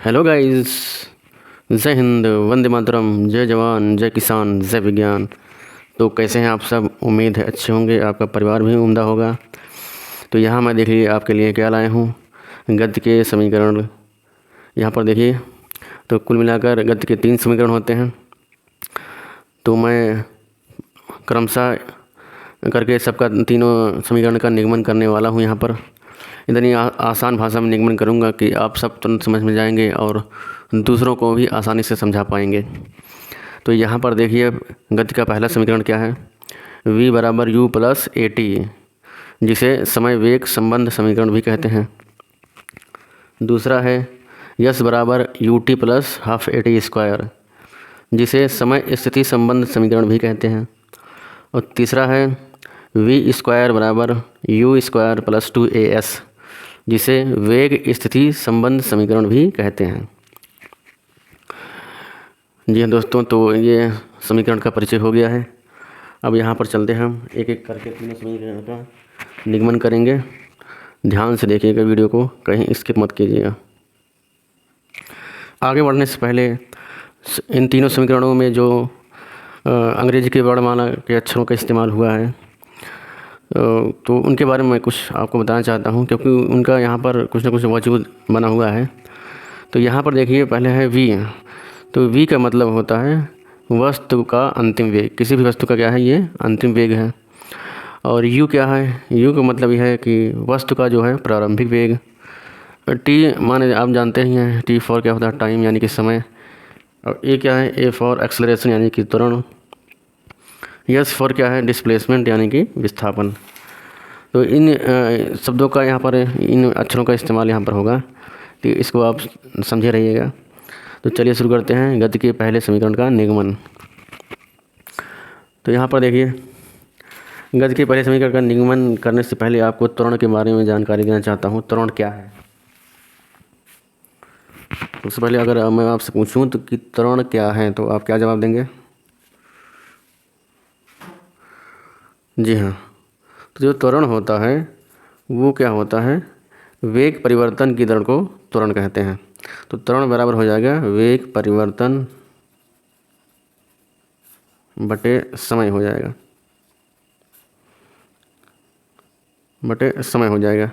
Hello guys. जय हिंद, वंदे मातरम, जय जवान, जय किसान, जय विज्ञान। तो कैसे हैं आप सब? उम्मीद है अच्छे होंगे, आपका परिवार भी उम्दा होगा। तो यहाँ मैं देखिए आपके लिए क्या लाया हूँ, गद्य के समीकरण। यहाँ पर देखिए, तो कुल मिलाकर गद्य के 3 समीकरण होते हैं। तो मैं क्रमशः करके सबका तीनों समीकरण का निगमन करने वाला हूँ। यहाँ पर इतनी आसान भाषा में निगमन करूँगा कि आप सब तुरंत समझ में जाएंगे और दूसरों को भी आसानी से समझा पाएंगे। तो यहाँ पर देखिए, गति का पहला समीकरण क्या है? v बराबर u प्लस ए टी, जिसे समय वेग संबंध समीकरण भी कहते हैं। दूसरा है यस बराबर U T plus half A T square, जिसे समय स्थिति संबंध समीकरण भी कहते हैं। और तीसरा है वी स्क्वायर बराबर यू स्क्वायर प्लस 2as, जिसे वेग स्थिति संबंध समीकरण भी कहते हैं। जी हाँ दोस्तों, तो ये समीकरण का परिचय हो गया है। अब यहाँ पर चलते हैं, हम एक एक करके तीनों समीकरण का निगमन करेंगे। ध्यान से देखिएगा वीडियो को, कहीं स्किप मत कीजिएगा। आगे बढ़ने से पहले इन तीनों समीकरणों में जो अंग्रेजी की वर्णमाला के अक्षरों का इस्तेमाल हुआ है, तो उनके बारे में कुछ आपको बताना चाहता हूँ, क्योंकि उनका यहाँ पर कुछ ना कुछ वजूद बना हुआ है। तो यहाँ पर देखिए, पहले है वी। तो वी का मतलब होता है वस्तु का अंतिम वेग। किसी भी वस्तु का क्या है, ये अंतिम वेग है। और यू क्या है? यू का मतलब यह है कि वस्तु का जो है प्रारंभिक वेग। टी माने आप जानते ही हैं, टी फॉर क्या होता है, टाइम यानी कि समय। और ए क्या है? ए फॉर एक्सेलरेशन यानी कि त्वरण। यस फॉर क्या है? डिस्प्लेसमेंट यानी कि विस्थापन। तो इन शब्दों का यहाँ पर, इन अक्षरों का इस्तेमाल यहाँ पर होगा, तो इसको आप समझे रहिएगा। तो चलिए शुरू करते हैं गति के पहले समीकरण का निगमन। तो यहाँ पर देखिए, गति के पहले समीकरण का निगमन करने से पहले आपको त्वरण के बारे में जानकारी देना चाहता हूँ। त्वरण क्या है? सबसे पहले अगर मैं आपसे पूछूं तो कि त्वरण क्या है, तो आप क्या जवाब देंगे? जी हाँ, तो जो त्वरण होता है वो क्या होता है? वेग परिवर्तन की दर को त्वरण कहते हैं। तो त्वरण बराबर हो जाएगा वेग परिवर्तन बटे समय हो जाएगा, बटे समय हो जाएगा।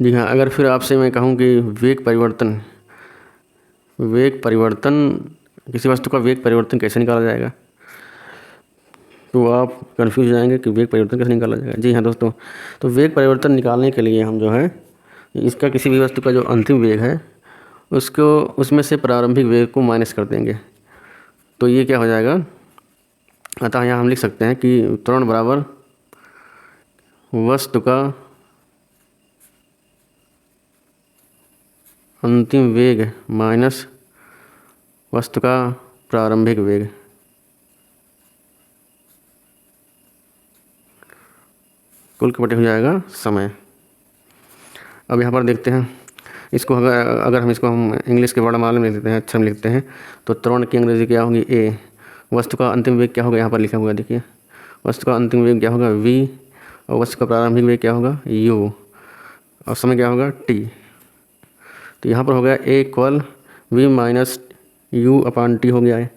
जी हाँ, अगर फिर आपसे मैं कहूँ कि वेग परिवर्तन किसी वस्तु का वेग परिवर्तन कैसे निकाला जाएगा, तो आप कंफ्यूज हो जाएंगे कि वेग परिवर्तन कैसे निकाला जाएगा। जी हाँ दोस्तों, तो वेग परिवर्तन निकालने के लिए हम जो है, इसका किसी भी वस्तु का जो अंतिम वेग है उसको, उसमें से प्रारंभिक वेग को माइनस कर देंगे। तो ये क्या हो जाएगा? अतः यहाँ हम लिख सकते हैं कि त्वरण बराबर वस्तु का अंतिम वेग माइनस वस्तु का प्रारंभिक वेग। कुल के बटे हो जाएगा समय। अब यहाँ पर देखते हैं इसको, अगर हम इसको इंग्लिश के वर्णमाला में लिखते हैं, अक्षर में लिखते हैं, तो त्वरण की अंग्रेजी क्या होगी? ए। वस्तु का अंतिम वेग क्या होगा? यहाँ पर लिखा हुआ है, देखिए, वस्तु का अंतिम वेग क्या होगा? वी। और वस्तु का प्रारंभिक वेग क्या होगा? यू। और समय क्या होगा? टी। तो यहाँ पर हो गया a equal v minus u upon t हो गया है।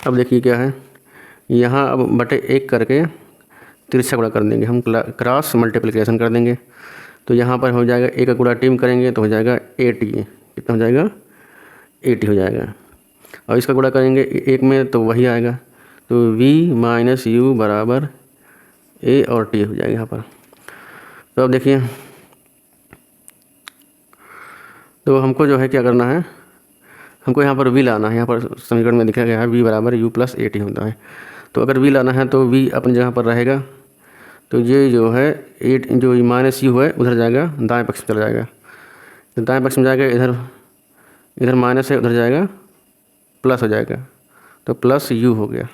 अब देखिए क्या है, यहाँ अब बटे 1 करके तिरछा गुणा कर देंगे, हम क्रॉस मल्टीप्लिकेशन कर देंगे। तो यहाँ पर हो जाएगा, एक का गुणा टी में करेंगे तो हो जाएगा ए टी। कितना हो जाएगा? ए टी हो जाएगा। और इसका गुणा करेंगे एक में तो वही आएगा। तो v माइनस यू बराबर ए और टी हो जाएगा यहाँ पर। तो अब देखिए, तो हमको जो है क्या करना है, हमको यहाँ पर v लाना है। यहाँ पर समीकरण में दिखा गया है v बराबर यू प्लस ए टी होता है। तो अगर v लाना है तो v अपनी जगह पर रहेगा। तो ये जो है ए, जो माइनस यू है उधर जाएगा, दाएं पक्ष में चला जाएगा। तो दाएं पक्ष में जाएगा, इधर माइनस है, उधर जाएगा प्लस हो जाएगा। तो प्लस यू हो गया।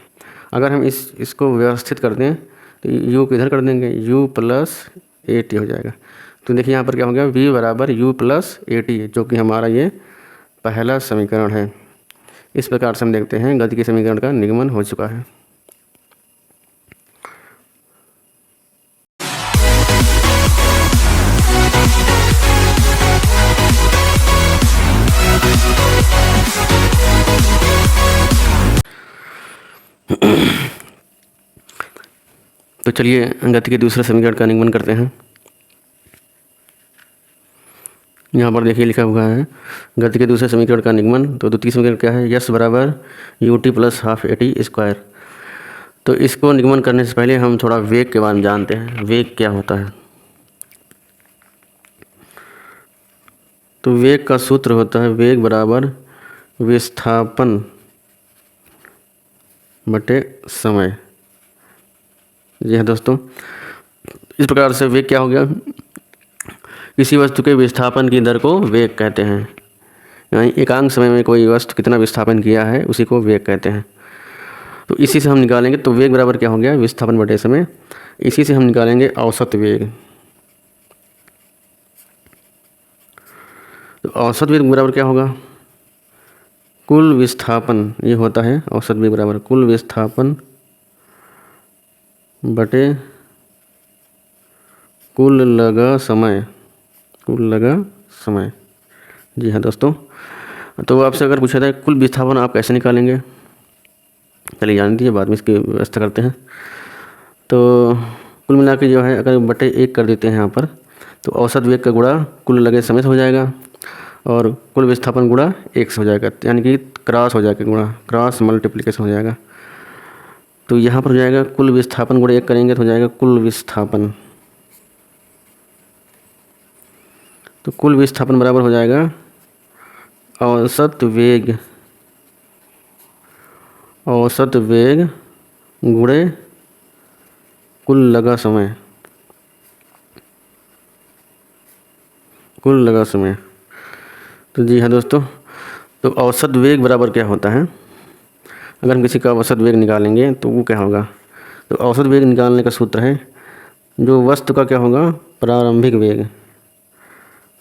अगर हम इसको व्यवस्थित कर दें तो यू को इधर कर देंगे, यू प्लस ए टी हो जाएगा। तो देखिए यहाँ पर क्या हो गया, v बराबर यू प्लस ए टी, जो कि हमारा ये पहला समीकरण है। इस प्रकार से हम देखते हैं गति के समीकरण का निगमन हो चुका है। तो चलिए गति के दूसरे समीकरण का निगमन करते हैं। यहाँ पर देखिए लिखा हुआ है गति के दूसरे समीकरण का निगमन। तो द्वितीय समीकरण क्या है, यस बराबर U T plus half A T square. तो इसको निगमन करने से पहले हम थोड़ा वेग के बारे में जानते हैं, वेग क्या होता है। तो वेग का सूत्र होता है वेग बराबर विस्थापन बटे समय। जी हाँ दोस्तों, इस प्रकार से वेग क्या हो गया, किसी वस्तु के विस्थापन की दर को वेग कहते हैं। यानी एकांक समय में कोई वस्तु कितना विस्थापन किया है उसी को वेग कहते हैं। तो इसी से हम निकालेंगे, तो वेग बराबर क्या हो गया, विस्थापन बटे समय। इसी से हम निकालेंगे औसत वेग। तो औसत वेग बराबर क्या होगा, कुल विस्थापन, ये होता है औसत वेग बराबर कुल विस्थापन बटे कुल लगा समय, कुल लगा समय। जी हाँ दोस्तों, तो आपसे अगर पूछा जाए कुल विस्थापन आप कैसे निकालेंगे, चलिए जान दीजिए, बाद में इसकी व्यवस्था करते हैं। तो कुल मिला के जो है अगर बटे 1 कर देते हैं यहाँ पर, तो औसत वेग का गुणा कुल लगे समय से हो जाएगा और कुल विस्थापन गुणा 1 से हो जाएगा, यानी कि क्रॉस हो जाएगा, गुणा क्रॉस मल्टीप्लिकेशन हो जाएगा। तो यहाँ पर हो जाएगा कुल विस्थापन गुणा 1 करेंगे तो हो जाएगा कुल विस्थापन। तो कुल विस्थापन बराबर हो जाएगा औसत वेग, औसत वेग गुणे कुल लगा समय, कुल लगा समय। तो जी हाँ दोस्तों, तो औसत वेग बराबर क्या होता है, अगर हम किसी का औसत वेग निकालेंगे तो वो क्या होगा। तो औसत वेग निकालने का सूत्र है जो वस्तु का क्या होगा, प्रारंभिक वेग,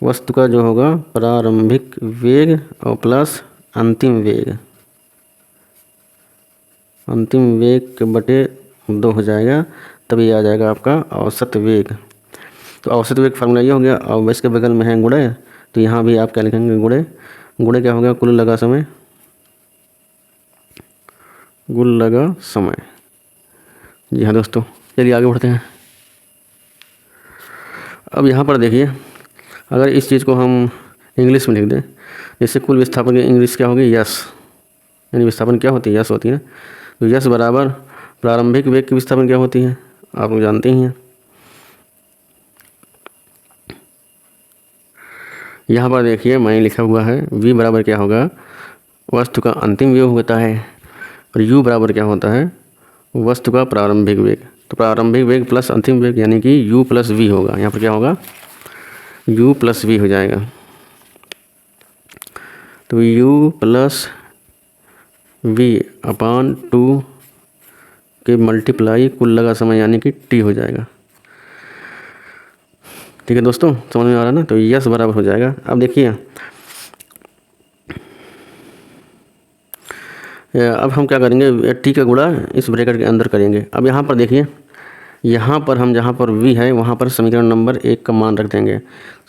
वस्तु का जो होगा प्रारंभिक वेग और प्लस अंतिम वेग, अंतिम वेग के बटे 2 हो जाएगा, तभी आ जाएगा आपका औसत वेग। तो औसत वेग फार्मूला ये हो गया, और इसके बगल में है गुणे, तो यहाँ भी आप क्या लिखेंगे, गुणे, गुणे क्या हो गया, कुल लगा समय, कुल लगा समय। जी हाँ दोस्तों, चलिए आगे बढ़ते हैं। अब यहाँ पर देखिए, अगर इस चीज़ को हम इंग्लिश में लिख दें, जैसे कुल विस्थापन की इंग्लिश क्या होगी, यस, यानी विस्थापन क्या होती है, यस होती है। तो यस बराबर प्रारंभिक वेग की विस्थापन क्या होती है, आप लोग जानते ही हैं। यहाँ पर देखिए मैंने लिखा हुआ है v बराबर क्या होगा, वस्तु का अंतिम वेग होता है, और u बराबर क्या होता है, वस्तु का प्रारंभिक वेग। तो प्रारंभिक वेग प्लस अंतिम वेग यानी कि u प्लस v होगा, यहाँ पर क्या होगा, u प्लस v हो जाएगा। तो u प्लस v अपान 2 के मल्टीप्लाई कुल लगा समय यानी कि t हो जाएगा। ठीक है दोस्तों, समझ में आ रहा है ना। तो यस बराबर हो जाएगा। अब देखिए, अब हम क्या करेंगे, टी का गुणा इस ब्रैकेट के अंदर करेंगे। अब यहाँ पर देखिए, यहाँ पर हम जहाँ पर v है वहाँ पर समीकरण नंबर 1 का मान रख देंगे।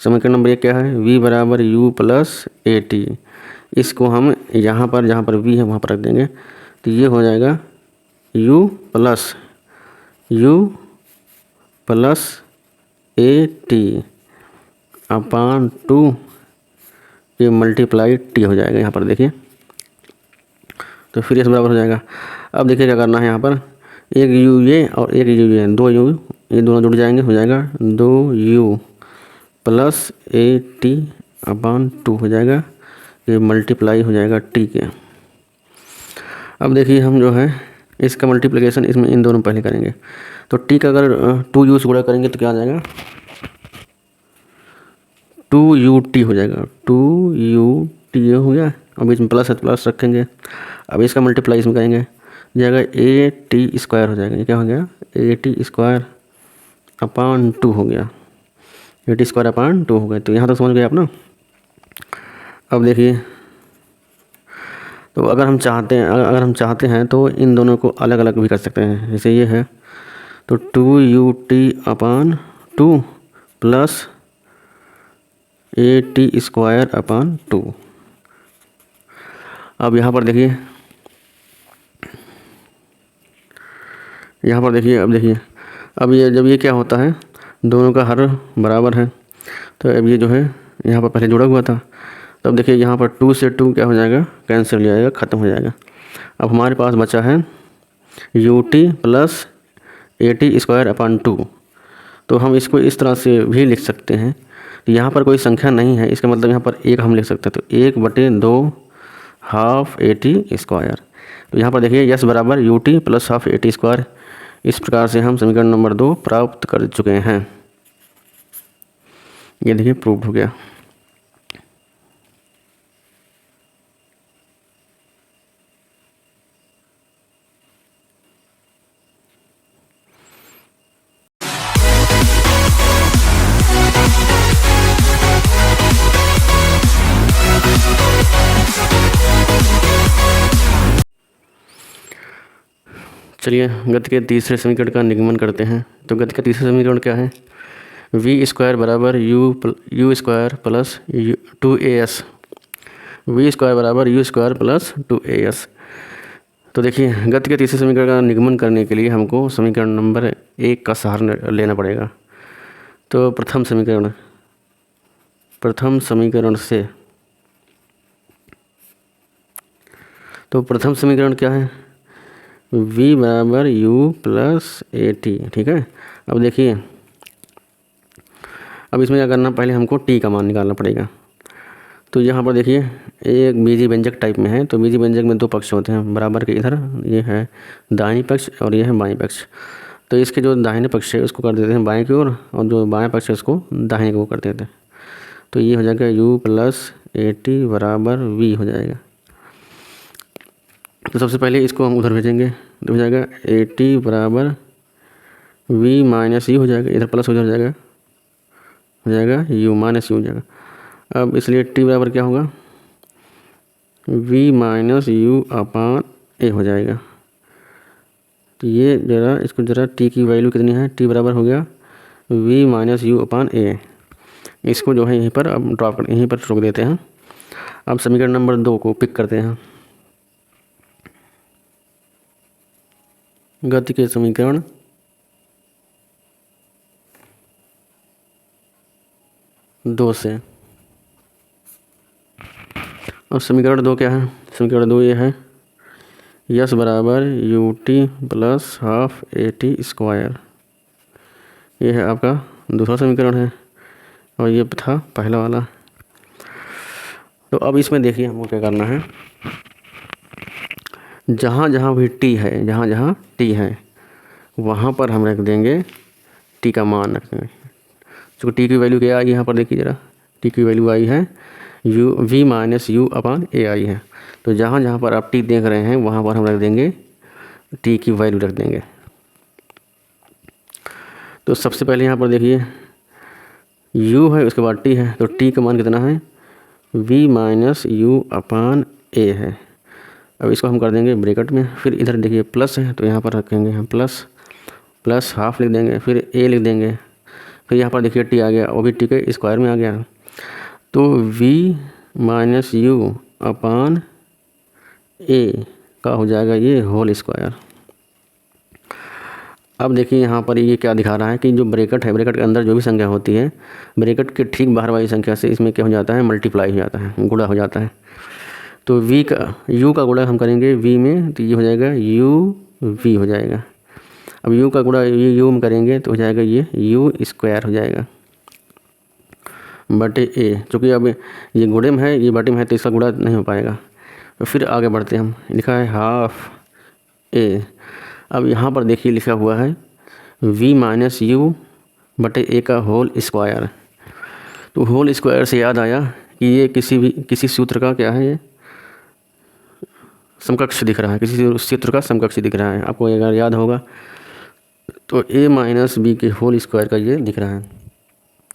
समीकरण नंबर 1 क्या है, v बराबर u प्लस ए टी। इसको हम यहाँ पर जहाँ पर v है वहाँ पर रख देंगे, तो ये हो जाएगा u plus A T upon 2 के मल्टीप्लाई टी हो जाएगा। यहाँ पर देखिए, तो फिर इस बराबर हो जाएगा। अब देखिए क्या करना है, यहाँ पर एक यू ये और एक यू ये, 2 यू, ये दोनों जुड़ जाएंगे, हो जाएगा 2 you plus A T upon 2 हो जाएगा, ये मल्टीप्लाई हो जाएगा टी के। अब देखिए हम जो है इसका मल्टीप्लिकेशन इसमें इन दोनों पहले करेंगे। तो टी का अगर 2 यू से गुणा करेंगे तो क्या आ जाएगा, 2 यू टी हो जाएगा, 2 यू टी हो गया, और बीच में प्लस है, प्लस रखेंगे। अब इसका मल्टीप्लाई इसमें करेंगे, जाएगा ए टी स्क्वायर हो जाएगा। ये क्या हो गया, ए टी स्क्वायर अपान 2 हो गया, ए टी स्क्वायर अपान 2 हो गया। तो यहाँ तक समझ गए आप ना। अब देखिए, तो अगर हम चाहते हैं तो इन दोनों को अलग अलग भी कर सकते हैं। जैसे ये है, तो 2 U T upon 2 plus A T square upon 2। अब यहाँ पर देखिए, यहाँ पर देखिए, अब ये जब ये क्या होता है, दोनों का हर बराबर है, तो अब ये जो है यहाँ पर पहले जुड़ा हुआ था, तो अब देखिए यहाँ पर 2 से 2 क्या हो जाएगा, कैंसिल हो जाएगा, ख़त्म हो जाएगा। अब हमारे पास बचा है ut प्लस at²/2। तो हम इसको इस तरह से भी लिख सकते हैं। तो यहाँ पर कोई संख्या नहीं है, इसका मतलब यहाँ पर 1 हम लिख सकते हैं, तो 1/2 हाफ at²। तो यहाँ पर देखिए यस बराबर ut प्लस हाफ at²। इस प्रकार से हम समीकरण नंबर 2 प्राप्त कर चुके हैं। ये देखिए प्रूव हो गया। चलिए गति के तीसरे समीकरण का निगमन करते हैं। तो गति का तीसरा समीकरण क्या है, v² बराबर u² प्लस 2as, v² बराबर u² प्लस 2as। तो देखिए गति के तीसरे समीकरण का निगमन करने के लिए हमको समीकरण नंबर 1 का सहारा लेना पड़ेगा। तो प्रथम समीकरण से, तो प्रथम समीकरण क्या है, v बराबर u प्लस at, ठीक है। अब देखिए, अब इसमें क्या करना, पहले हमको t का मान निकालना पड़ेगा। तो यहाँ पर देखिए एक बीजी व्यंजक टाइप में है, तो बीजी व्यंजक में 2 पक्ष होते हैं बराबर के, इधर ये है दाहिनी पक्ष और ये है बाईं पक्ष। तो इसके जो दाहिने पक्ष है उसको कर देते हैं बाएं की ओर, और जो बाएं पक्ष है उसको दाहिने की ओर कर देते हैं। तो ये हो जाएगा u प्लस at बराबर v हो जाएगा। तो सबसे पहले इसको हम उधर भेजेंगे, तो हो जाएगा at बराबर v माइनस u हो जाएगा, इधर प्लस हो जाएगा u माइनस u हो जाएगा। अब इसलिए t बराबर क्या होगा, v minus u upon a हो जाएगा। तो ये इसको t की वैल्यू कितनी है, t बराबर हो गया v minus u upon a। इसको जो है यहीं पर अब ड्रॉप कर, यहीं पर रोक देते हैं। अब समीकरण नंबर 2 को पिक करते हैं। गति के समीकरण दो से, अब समीकरण 2 क्या है, समीकरण 2 ये है यस बराबर ut प्लस हाफ at²। ये है आपका दूसरा समीकरण है, और ये था पहला वाला। तो अब इसमें देखिए हमको क्या करना है, जहाँ जहाँ भी t है, जहाँ जहाँ t है वहाँ पर हम रख देंगे t का मान रख देंगे। तो t की वैल्यू क्या आई, यहाँ पर देखिए ज़रा, t की वैल्यू आई है v minus u upon a आई है। तो जहाँ जहाँ पर आप t देख रहे हैं वहाँ पर हम रख देंगे t की वैल्यू रख देंगे। तो सबसे पहले यहाँ पर देखिए u है, उसके बाद t है, तो t का मान कितना है, v minus u upon a है। अब इसको हम कर देंगे ब्रैकेट में, फिर इधर देखिए प्लस है, तो यहाँ पर रखेंगे हम प्लस हाफ लिख देंगे, फिर a लिख देंगे, फिर यहाँ पर देखिए t आ गया, वो भी t के स्क्वायर में आ गया। तो v minus u upon a का हो जाएगा ये होल स्क्वायर। अब देखिए यहाँ पर ये क्या दिखा रहा है कि जो ब्रैकेट है, ब्रैकेट के अंदर जो भी संख्या होती है, ब्रैकेट के ठीक बाहर वाली संख्या से इसमें क्या हो जाता है, मल्टीप्लाई हो जाता है, गुणा हो जाता है। तो u का गुणा हम करेंगे v में, तो ये हो जाएगा v हो जाएगा। अब u का गुणा u में करेंगे तो हो जाएगा ये u² हो जाएगा बटे a। चूँकि अब ये गुणे में है, ये बटे में है, तो इसका गुणा नहीं हो पाएगा। तो फिर आगे बढ़ते हम, लिखा है हाफ a। अब यहाँ पर देखिए लिखा हुआ है v माइनस u बटे a का होल स्क्वायर। तो होल स्क्वायर से याद आया कि ये किसी सूत्र का क्या है, ये समकक्ष दिख रहा है, किसी सूत्र का समकक्ष दिख रहा है। आपको अगर याद होगा तो a माइनस बी के होल स्क्वायर का ये दिख रहा है,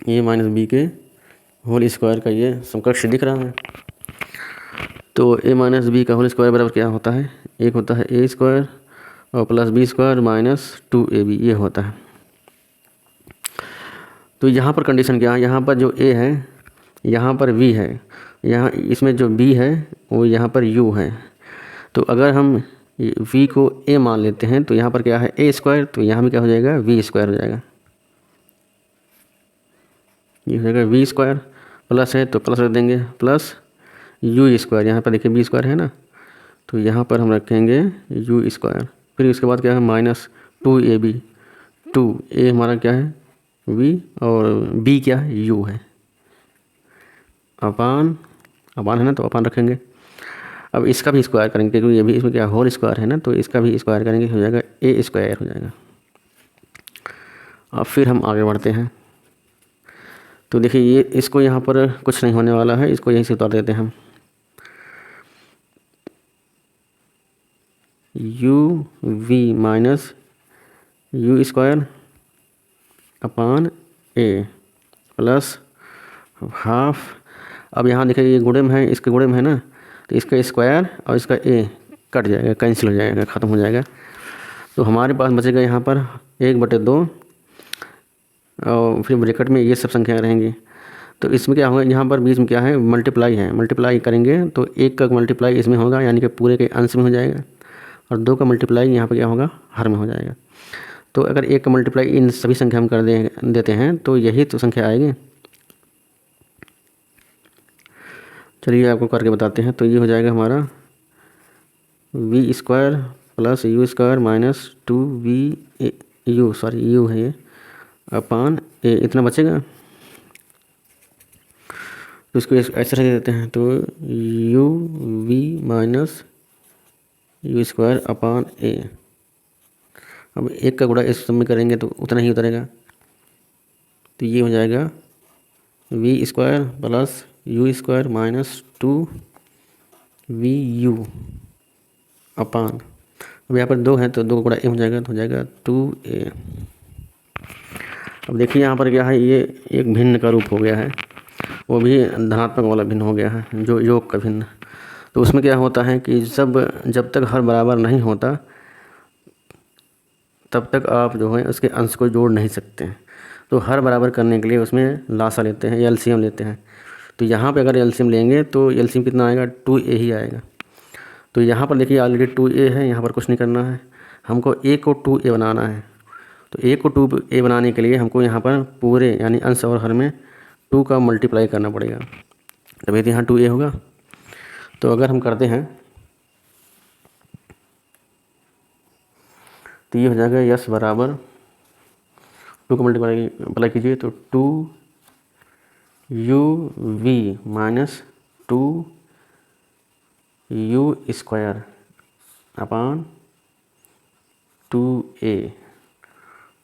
a माइनस बी के होल स्क्वायर का ये समकक्ष दिख रहा है। तो a माइनस बी का होल स्क्वायर बराबर क्या होता है, एक होता है a² और प्लस b² माइनस 2ab, ये होता है। तो यहाँ पर कंडीशन क्या है, यहाँ पर जो a है, यहाँ पर v है, यहाँ इसमें जो b है वो यहाँ पर u है। तो अगर हम वी को ए मान लेते हैं तो यहाँ पर क्या है ए स्क्वायर, तो यहाँ भी क्या हो जाएगा वी स्क्वायर हो जाएगा। ये हो जाएगा वी स्क्वायर, प्लस है तो प्लस रख देंगे, प्लस यू स्क्वायर, यहाँ पर देखिए बी स्क्वायर है ना, तो यहाँ पर हम रखेंगे यू स्क्वायर। फिर उसके बाद क्या है माइनस 2ab, 2a हमारा क्या है v और b क्या है u है, अपान है ना, तो अपान रखेंगे। अब इसका भी स्क्वायर करेंगे क्योंकि ये भी इसमें क्या होल स्क्वायर है ना, तो इसका भी स्क्वायर करेंगे, हो जाएगा ए स्क्वायर हो जाएगा। अब फिर हम आगे बढ़ते हैं, तो देखिए ये इसको यहाँ पर कुछ नहीं होने वाला है, इसको यहीं से उतार देते हैं हम। U v minus u square upon a plus half. अब यहाँ देखिए ये गुणे में है, इसके गुणे में है ना, तो इसका स्क्वायर और इसका ए कट जाएगा, कैंसिल हो जाएगा, ख़त्म हो जाएगा। तो हमारे पास बचेगा यहाँ पर 1/2 और फिर ब्रैकेट में ये सब संख्याएँ रहेंगी। तो इसमें क्या होगा, यहाँ पर बीच में क्या है मल्टीप्लाई है, मल्टीप्लाई करेंगे तो 1 का मल्टीप्लाई इसमें होगा यानी कि पूरे के अंश में हो जाएगा, और 2 का मल्टीप्लाई यहाँ पर क्या होगा हर में हो जाएगा। तो अगर 1 का मल्टीप्लाई इन सभी संख्या में कर देते हैं तो यही तो संख्या आएगी। चलिए आपको करके बताते हैं। तो ये हो जाएगा हमारा v square plus u square minus 2v u, sorry u है ये, अपान ए, इतना बचेगा। तो इसको ऐसे रख देते हैं, तो u v minus u square upon a. अब 1 का गुणा इस सब में करेंगे तो उतना ही उतरेगा, तो ये हो जाएगा v square plus u square minus 2v u upon, अब यहाँ पर 2 है तो 2 का गुणा ए हो जाएगा, तो हो जाएगा 2a। अब देखिए यहाँ पर क्या है, ये एक भिन्न का रूप हो गया है, वो भी धनात्मक वाला भिन्न हो गया है, जो योग का भिन्न। तो उसमें क्या होता है कि जब तक हर बराबर नहीं होता तब तक आप जो है उसके अंश को जोड़ नहीं सकते हैं। तो हर बराबर करने के लिए उसमें लासा लेते हैं, एलसीएम लेते हैं। तो यहाँ पे अगर एलसीएम लेंगे तो एलसीएम कितना आएगा 2a ही आएगा। तो यहाँ पर देखिए ऑलरेडी 2a है, यहाँ पर कुछ नहीं करना है, हमको a को 2a बनाना है। तो a को 2a बनाने के लिए हमको यहाँ पर पूरे यानी अंश और हर में 2 का मल्टीप्लाई करना पड़ेगा, तभी तो यहाँ 2a होगा। तो अगर हम करते हैं तो ये हो जाएगा यस बराबर 2 का मल्टीप्लाई कीजिए तो 2uv minus 2u square upon 2a।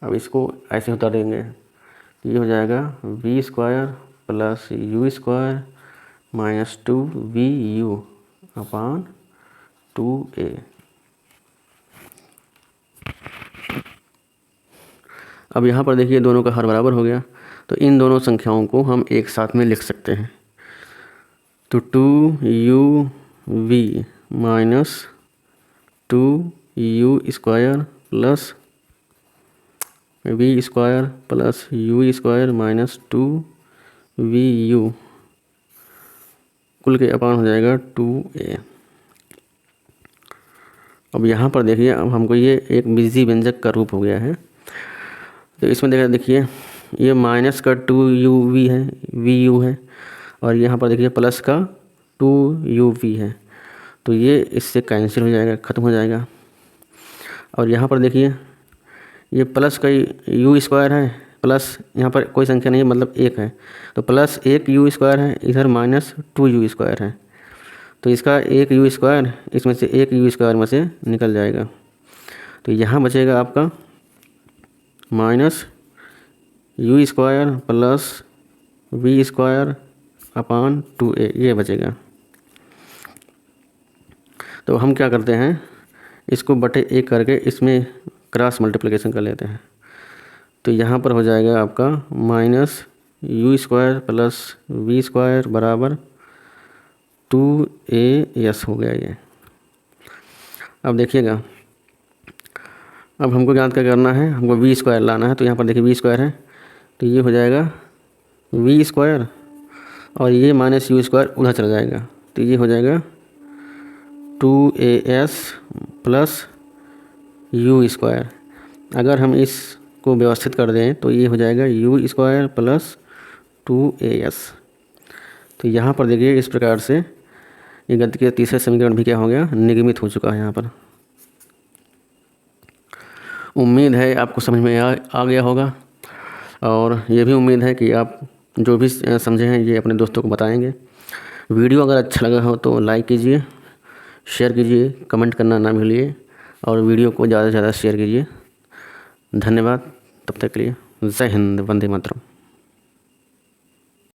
अब इसको ऐसे उतार देंगे, तो ये हो जाएगा v square plus u square minus 2vu अपान 2a। अब यहाँ पर देखिए दोनों का हर बराबर हो गया, तो इन दोनों संख्याओं को हम एक साथ में लिख सकते हैं। तो 2uv minus 2u square plus v square plus u square minus 2vu कुल के अपान हो जाएगा 2a। अब यहाँ पर देखिए अब हमको ये एक बीजी व्यंजक का रूप हो गया है। तो इसमें देखिए ये माइनस का 2uv है, vu है, और यहाँ पर देखिए प्लस का 2uv है, तो ये इससे कैंसिल हो जाएगा, ख़त्म हो जाएगा। और यहाँ पर देखिए ये प्लस का यू स्क्वायर है, प्लस यहाँ पर कोई संख्या नहीं है मतलब 1 है, तो प्लस 1 यू स्क्वायर है, इधर माइनस 2u स्क्वायर है, तो इसका 1 यू स्क्वायर इसमें से 1 यू स्क्वायर में से निकल जाएगा। तो यहाँ बचेगा आपका minus u square plus v square upon 2a, ये बचेगा। तो हम क्या करते हैं, इसको बटे 1 करके इसमें क्रॉस मल्टीप्लिकेशन कर लेते हैं। तो यहाँ पर हो जाएगा आपका minus u square plus v square बराबर 2a हो गया ये। अब देखिएगा, अब हमको ज्ञात क्या करना है, हमको वी स्क्वायर लाना है। तो यहाँ पर देखिए वी स्क्वायर है, तो ये हो जाएगा वी स्क्वायर और ये माइनस यू स्क्वायर उधर चला जाएगा, तो ये हो जाएगा 2as प्लस यू स्क्वायर। अगर हम इसको व्यवस्थित कर दें तो ये हो जाएगा यू स्क्वायर प्लस 2as। तो यहाँ पर देखिए इस प्रकार से ये गति के तीसरा समीकरण भी क्या हो गया, निगमित हो चुका है यहाँ पर। उम्मीद है आपको समझ में आ गया होगा, और ये भी उम्मीद है कि आप जो भी समझे हैं ये अपने दोस्तों को बताएंगे। वीडियो अगर अच्छा लगा हो तो लाइक कीजिए, शेयर कीजिए, कमेंट करना ना भूलिए, और वीडियो को ज़्यादा से ज़्यादा शेयर कीजिए। धन्यवाद। तब तक के लिए जय हिंद, वंदे मातरम।